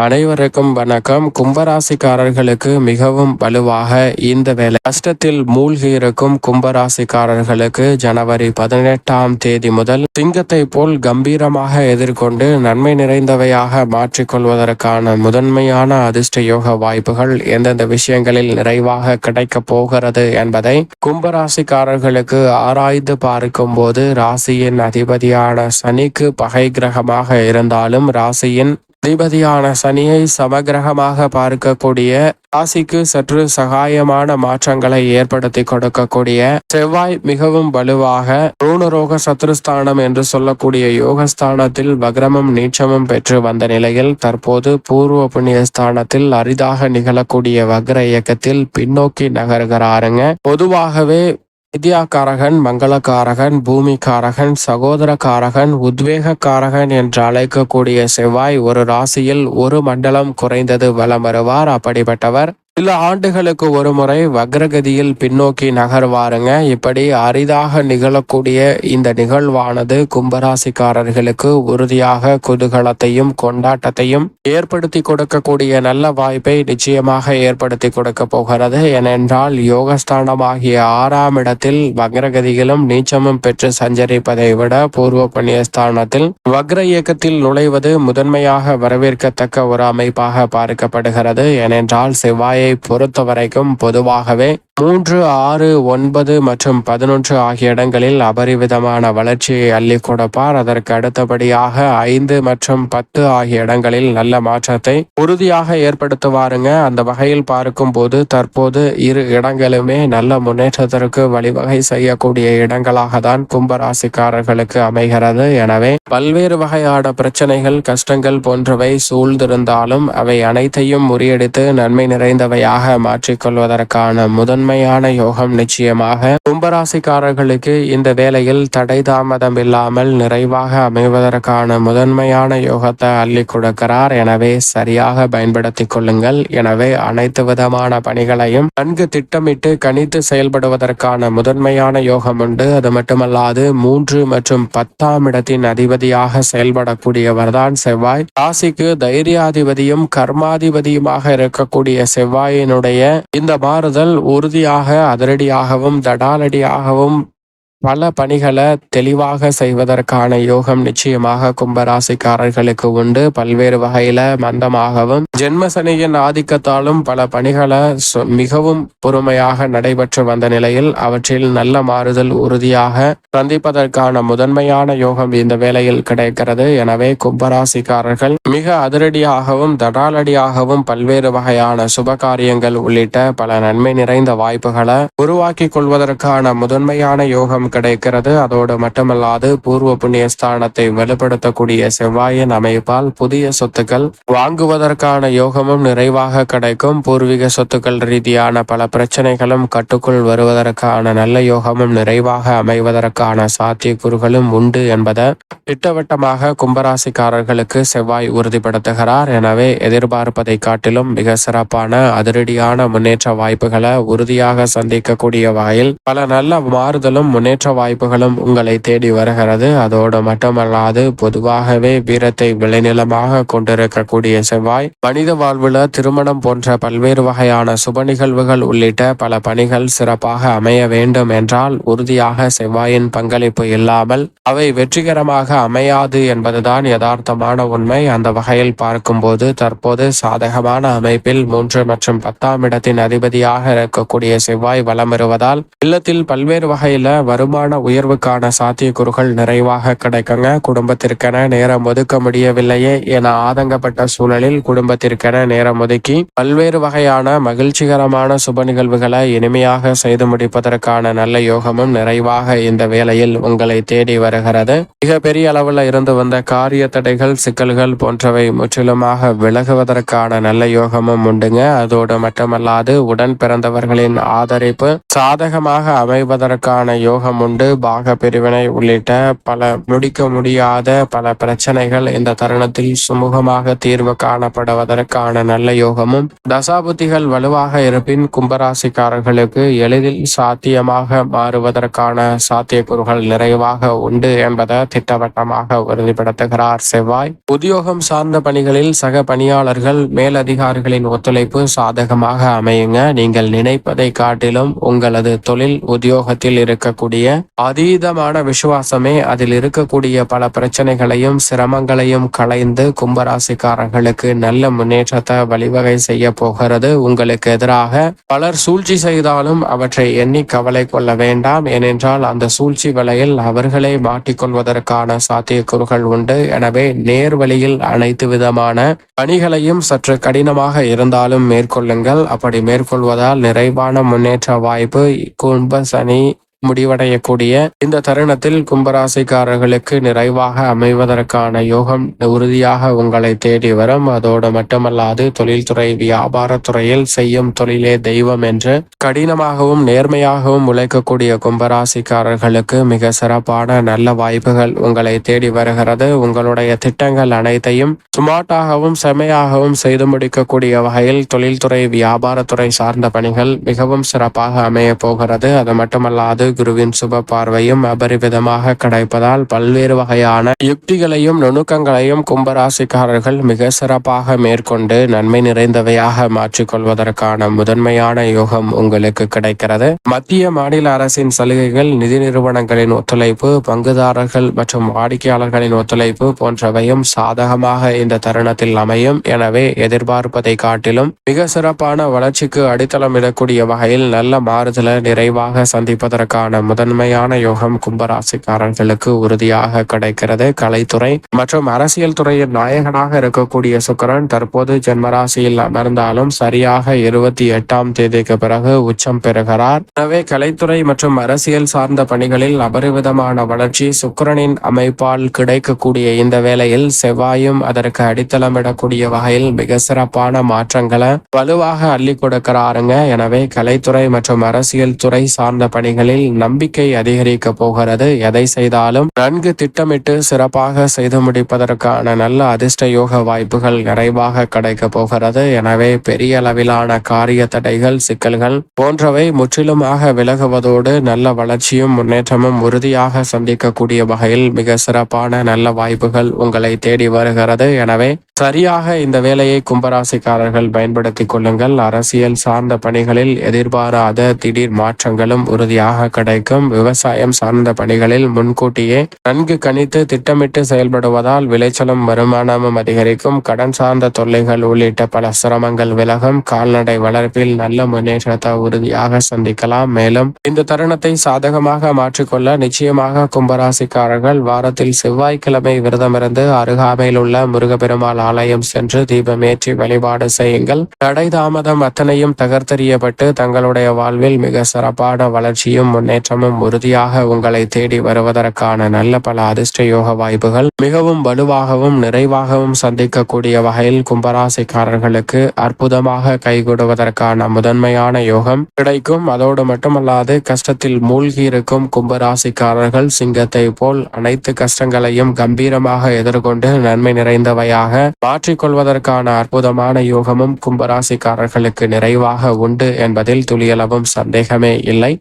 அனைவருக்கும் வணக்கம். கும்பராசிக்காரர்களுக்கு மிகவும் வலுவாக இந்த வேலை கஷ்டத்தில் மூழ்கி இருக்கும் கும்பராசிக்காரர்களுக்கு ஜனவரி 18ஆம் தேதி முதல் சிங்கத்தை போல் கம்பீரமாக எதிர்கொண்டு நன்மை நிறைந்தவையாக மாற்றிக்கொள்வதற்கான முதன்மையான அதிர்ஷ்ட யோக வாய்ப்புகள் எந்தெந்த விஷயங்களில் நிறைவாக கிடைக்கப் போகிறது என்பதை கும்பராசிக்காரர்களுக்கு ஆராய்ந்து பார்க்கும் போது ராசியின் அதிபதியான சனிக்கு பகை கிரகமாக இருந்தாலும் ராசியின் அதிபதியான சனியை சமகிரகமாக பார்க்கக்கூடிய ராசிக்கு சற்று சகாயமான மாற்றங்களை ஏற்படுத்தி கொடுக்கக்கூடிய செவ்வாய் மிகவும் வலுவாக ரூணரோக சத்ருஸ்தானம் என்று சொல்லக்கூடிய யோகஸ்தானத்தில் வக்ரமும் நீச்சமும் பெற்று வந்த நிலையில் தற்போது பூர்வ புண்ணிய ஸ்தானத்தில் அரிதாக நிகழக்கூடிய வக்ர இயக்கத்தில் பின்னோக்கி நகர்கிறாருங்க. பொதுவாகவே வித்யாகாரகன், மங்களகாரகன், பூமிகாரகன், சகோதரகாரகன், உத்வேகக்காரகன் என்று அழைக்கக்கூடிய செவ்வாய் ஒரு ராசியில் ஒரு மண்டலம் குறைந்தது வலம் வருவார். அப்படிப்பட்டவர் சில ஆண்டுகளுக்கு ஒரு முறை வக்ரகதியில் பின்னோக்கி நகர்வாருங்க. இப்படி அரிதாக நிகழக்கூடிய இந்த நிகழ்வானது கும்பராசிக்காரர்களுக்கு உறுதியாக குதூகலத்தையும் கொண்டாட்டத்தையும் ஏற்படுத்தி கொடுக்கக்கூடிய நல்ல வாய்ப்பை நிச்சயமாக ஏற்படுத்தி கொடுக்க போகிறது. ஏனென்றால் யோகஸ்தானமாகிய 6ஆம் இடத்தில் வக்ரகதியிலும் நீச்சமும் பெற்று சஞ்சரிப்பதை விட பூர்வ புண்ணிய ஸ்தானத்தில் வக்ர இயக்கத்தில் நுழைவது முதன்மையாக வரவேற்கத்தக்க ஒரு அமைப்பாக பார்க்கப்படுகிறது. ஏனென்றால் செவ்வாயை பொறுத்த வரைக்கும் பொதுவாகவே 3, 6, 9 மற்றும் 11 ஆகிய இடங்களில் அபரிவிதமான வளர்ச்சியை அள்ளி கொடுப்பார். அதற்கு அடுத்தபடியாக 5 மற்றும் 10 ஆகிய இடங்களில் நல்ல மாற்றத்தை உறுதியாக ஏற்படுத்துவாருங்க. அந்த வகையில் பார்க்கும் போது தற்போது இரு இடங்களுமே நல்ல முன்னேற்றத்திற்கு வழிவகை செய்யக்கூடிய இடங்களாக தான் கும்பராசிக்காரர்களுக்கு அமைகிறது. எனவே பல்வேறு வகையான பிரச்சனைகள், கஷ்டங்கள் போன்றவை சூழ்ந்திருந்தாலும் அவை அனைத்தையும் முறியடித்து நன்மை நிறைந்தவையாக மாற்றிக்கொள்வதற்கான முதன்மையான யோகம் நிச்சயமாக கும்பராசிக்காரர்களுக்கு இந்த வேளையில் தடை தாமதம் இல்லாமல் நிறைவாக அமைவதற்கான முதன்மையான யோகத்தை அள்ளி கொடுக்கிறார். எனவே சரியாக பயன்படுத்திக் கொள்ளுங்கள். எனவே அனைத்து விதமான பணிகளையும் நன்கு திட்டமிட்டு கணித்து செயல்படுவதற்கான முதன்மையான யோகம் உண்டு. அது மட்டுமல்லாது 3 மற்றும் 10ஆம் இடத்தின் அதிபதியாக செயல்படக்கூடியவர் தான் செவ்வாய். ராசிக்கு தைரியாதிபதியும் கர்மாதிபதியுமாக இருக்கக்கூடிய செவ்வாயினுடைய இந்த மாறுதல் உறுதியாக அதிரடியாகவும் தடாலடியாகவும் பல பணிகளை தெளிவாக செய்வதற்கான யோகம் நிச்சயமாக கும்பராசிக்காரர்களுக்கு உண்டு. பல்வேறு வகையில மந்தமாகவும் ஜென்மசனியின் ஆதிக்கத்தாலும் பல பணிகளை மிகவும் பொறுமையாக நடைபெற்று வந்த நிலையில் அவற்றில் நல்ல மாறுதல் உறுதியாக சந்திப்பதற்கான முதன்மையான யோகம் இந்த வேளையில் கிடைக்கிறது. எனவே கும்பராசிக்காரர்கள் மிக அதிரடியாகவும் தடாலடியாகவும் பல்வேறு வகையான சுப காரியங்கள் உள்ளிட்ட பல நன்மை நிறைந்த வாய்ப்புகளை உருவாக்கி கொள்வதற்கான முதன்மையான யோகம் கிடைக்கிறது. அதோடு மட்டுமல்லாது பூர்வ புண்ணிய ஸ்தானத்தை வலுப்படுத்தக்கூடிய செவ்வாயின் அமைப்பால் புதிய சொத்துக்கள் வாங்குவதற்கான யோகமும் நிறைவாக கிடைக்கும். பூர்வீக சொத்துக்கள் ரீதியான பல பிரச்சனைகளும் கட்டுக்குள் வருவதற்கான நல்ல யோகமும் நிறைவாக அமைவதற்கான சாத்தியக்கூறுகளும் உண்டு என்பதை திட்டவட்டமாக கும்பராசிக்காரர்களுக்கு செவ்வாய் உறுதிப்படுத்துகிறார். எனவே எதிர்பார்ப்பதை காட்டிலும் மிக சிறப்பான அதிரடியான முன்னேற்ற வாய்ப்புகளை உறுதியாக சந்திக்கக்கூடிய வகையில் பல நல்ல மாறுதலும் முன்னேற்ற வாய்ப்புகளும் உங்களை தேடி வருகிறது. அதோடு மட்டுமல்லாது பொதுவாகவே வீரத்தை விளைநிலமாக கொண்டிருக்கக்கூடிய செவ்வாய் மனித வாழ்வுல திருமணம் போன்ற பல்வேறு வகையான சுப நிகழ்வுகள் உள்ளிட்ட பல பணிகள் சிறப்பாக அமைய வேண்டும் என்றால் உறுதியாக செவ்வாயின் பங்களிப்பு இல்லாமல் அவை வெற்றிகரமாக அமையாது என்பதுதான் யதார்த்தமான உண்மை. அந்த வகையில் பார்க்கும்போது தற்போது சாதகமான அமைப்பில் 3 மற்றும் 10ஆம் இடத்தின் அதிபதியாக இருக்கக்கூடிய செவ்வாய் வலம் வருவதால் இல்லத்தில் பல்வேறு வகையில வருமான உயர்வுக்கான சாத்தியக்கூறுகள் நிறைவாக கிடைக்குங்க. குடும்பத்திற்கென நேரம் ஒதுக்க முடியவில்லையே என ஆதங்கப்பட்ட சூழலில் குடும்பத்திற்கென நேரம் ஒதுக்கி பல்வேறு வகையான மகிழ்ச்சிகரமான சுப நிகழ்வுகளை இனிமையாக செய்து முடிப்பதற்கான நல்ல யோகமும் நிறைவாக இந்த வேளையில் உங்களை தேடி வருகிறது. மிக பெரிய அளவில் இருந்து வந்த காரிய தடைகள், சிக்கல்கள் போன்றவை முற்றிலுமாக விலகுவதற்கான நல்ல யோகமும் உண்டுங்க. அதோடு மட்டுமல்லாது உடன் பிறந்தவர்களின் ஆதரிப்பு சாதகமாக அமைவதற்கான யோகம் திருமணம் உண்டு, பாக பிரிவினை உள்ளிட்ட பல முடிக்க முடியாத பல பிரச்சனைகள் இந்த தருணத்தில் சுமூகமாக தீர்வு காணப்படுவதற்கான நல்ல யோகமும் தசாபுத்திகள் வலுவாக இருப்பின் கும்பராசிக்காரர்களுக்கு எளிதில் சாத்தியமாக மாறுவதற்கான சாத்தியக்கூறுகள் நிறைவாக உண்டு என்பதை திட்டவட்டமாக உறுதிப்படுத்துகிறார் செவ்வாய். உத்தியோகம் சார்ந்த பணிகளில் சக பணியாளர்கள் மேலதிகாரிகளின் ஒத்துழைப்பு சாதகமாக அமையுங்க. நீங்கள் நினைப்பதை காட்டிலும் உங்களது தொழில் உத்தியோகத்தில் இருக்கக்கூடிய அதீதமான விசுவாசமே அதில் இருக்கக்கூடிய பல பிரச்சனைகளையும் சிரமங்களையும் களைந்து கும்பராசிக்காரர்களுக்கு நல்ல முன்னேற்றத்தை வழிவகை செய்ய போகிறது. உங்களுக்கு எதிராக பலர் சூழ்ச்சி செய்தாலும் அவற்றை எண்ணி கவலை கொள்ள வேண்டாம். ஏனென்றால் அந்த சூழ்ச்சி வலையில் அவர்களே மாட்டிக்கொள்வதற்கான சாத்தியக்கூறுகள் உண்டு. எனவே நேர்வழியில் அனைத்து விதமான பணிகளையும் சற்று கடினமாக இருந்தாலும் மேற்கொள்ளுங்கள். அப்படி மேற்கொள்வதால் நிறைவான முன்னேற்ற வாய்ப்பு கும்ப சனி முடிவடையக்கூடிய இந்த தருணத்தில் கும்பராசிக்காரர்களுக்கு நிறைவாக அமைவதற்கான யோகம் உறுதியாக உங்களை தேடி வரும். அதோடு மட்டுமல்லாது தொழில்துறை வியாபாரத்துறையில் செய்யும் தொழிலே தெய்வம் என்று கடினமாகவும் நேர்மையாகவும் உழைக்கக்கூடிய கும்பராசிக்காரர்களுக்கு மிக சிறப்பான நல்ல வாய்ப்புகள் உங்களை தேடி வருகிறது. உங்களுடைய திட்டங்கள் அனைத்தையும் சுமார்ட்டாகவும் செமையாகவும் செய்து முடிக்கக்கூடிய வகையில் தொழில்துறை வியாபாரத்துறை சார்ந்த பணிகள் மிகவும் சிறப்பாக அமைய போகிறது. அது மட்டுமல்லாது குருவின் சுப பார்வையும் அபரிவிதமாக கிடைப்பதால் பல்வேறு வகையான யுக்திகளையும் நுணுக்கங்களையும் கும்பராசிக்காரர்கள் மிக சிறப்பாக மேற்கொண்டு நன்மை நிறைந்தவையாக மாற்றிக்கொள்வதற்கான முதன்மையான யோகம் உங்களுக்கு கிடைக்கிறது. மத்திய மாநில அரசின் சலுகைகள், நிதி நிறுவனங்களின் ஒத்துழைப்பு, பங்குதாரர்கள் மற்றும் வாடிக்கையாளர்களின் ஒத்துழைப்பு போன்றவையும் சாதகமாக இந்த தருணத்தில் அமையும். எனவே எதிர்பார்ப்பதை காட்டிலும் மிக சிறப்பான வளர்ச்சிக்கு அடித்தளம் இடக்கூடிய வகையில் நல்ல மாறுதலை நிறைவாக சந்திப்பதற்கான முதன்மையான யோகம் கும்பராசிக்காரர்களுக்கு உறுதியாக கிடைக்கிறது. கலைத்துறை மற்றும் அரசியல் துறையின் நாயகனாக இருக்கக்கூடிய சுக்கிரன் தற்போது ஜென்மராசியில் அமர்ந்தாலும் சரியாக 28ஆம் தேதிக்கு பிறகு உச்சம் பெறுகிறார். எனவே கலைத்துறை மற்றும் அரசியல் சார்ந்த பணிகளில் அபரிவிதமான வளர்ச்சி சுக்கிரனின் அமைப்பால் கிடைக்கக்கூடிய இந்த வேளையில் செவ்வாயும் அதற்கு அடித்தளமிடக்கூடிய வகையில் மிக சிறப்பான மாற்றங்களை வலுவாக அள்ளி கொடுக்கிறாருங்க. எனவே கலைத்துறை மற்றும் அரசியல் துறை சார்ந்த பணிகளில் நம்பிக்கை அதிகரிக்க போகிறது. எதை செய்தாலும் நன்கு திட்டமிட்டு சிறப்பாக செய்து முடிப்பதற்கான நல்ல அதிர்ஷ்ட யோக வாய்ப்புகள் நிறைவாக கிடைக்க போகிறது. எனவே பெரிய அளவிலான காரிய தடைகள், சிக்கல்கள் போன்றவை முற்றிலுமாக விலகுவதோடு நல்ல வளர்ச்சியும் முன்னேற்றமும் உறுதியாக சந்திக்கக்கூடிய வகையில் மிக சிறப்பான நல்ல வாய்ப்புகள் உங்களை தேடி வருகிறது. எனவே சரியாக இந்த வேலையை கும்பராசிக்காரர்கள் பயன்படுத்திக் கொள்ளுங்கள். அரசியல் சார்ந்த பணிகளில் எதிர்பாராத திடீர் மாற்றங்களும் உறுதியாக கிடைக்கும். விவசாயம் சார்ந்த பணிகளில் முன்கூட்டியே நன்கு கணித்து திட்டமிட்டு செயல்படுவதால் விளைச்சலும் வருமானமும் அதிகரிக்கும். கடன் சார்ந்த தொல்லைகள் உள்ளிட்ட பல சிரமங்கள் விலகும். கால்நடை வளர்ப்பில் நல்ல முன்னேற்றத்தை உறுதியாக சந்திக்கலாம். மேலும் இந்த தருணத்தை சாதகமாக மாற்றிக்கொள்ள நிச்சயமாக கும்பராசிக்காரர்கள் வாரத்தில் செவ்வாய்க்கிழமை விரதமிருந்து அருகாமையில் உள்ள முருகப்பெருமாள் ஆலயம் சென்று தீபமேற்றி வழிபாடு செய்யுங்கள். தடை தாமதம் அத்தனையும் தகர்த்தெறியப்பட்டு தங்களுடைய வாழ்வில் மிக சிறப்பான வளர்ச்சியும் முன்னேற்றமும் உறுதியாக உங்களை தேடி வருவதற்கான நல்ல பல அதிர்ஷ்ட யோக வாய்ப்புகள் மிகவும் வலுவாகவும் நிறைவாகவும் சந்திக்கக்கூடிய வகையில் கும்பராசிக்காரர்களுக்கு அற்புதமாக கைகூடுவதற்கான முதன்மையான யோகம் கிடைக்கும். அதோடு மட்டுமல்லாது கஷ்டத்தில் மூழ்கி இருக்கும் கும்பராசிக்காரர்கள் சிங்கத்தை போல் அனைத்து கஷ்டங்களையும் கம்பீரமாக எதிர்கொண்டு நன்மை நிறைந்தவையாக மாற்றிக்கொள்வதற்கான அற்புதமான யோகமும் கும்பராசிக்காரர்களுக்கு நிறைவாக உண்டு என்பதில் துளியளவும் சந்தேகமே இல்லை.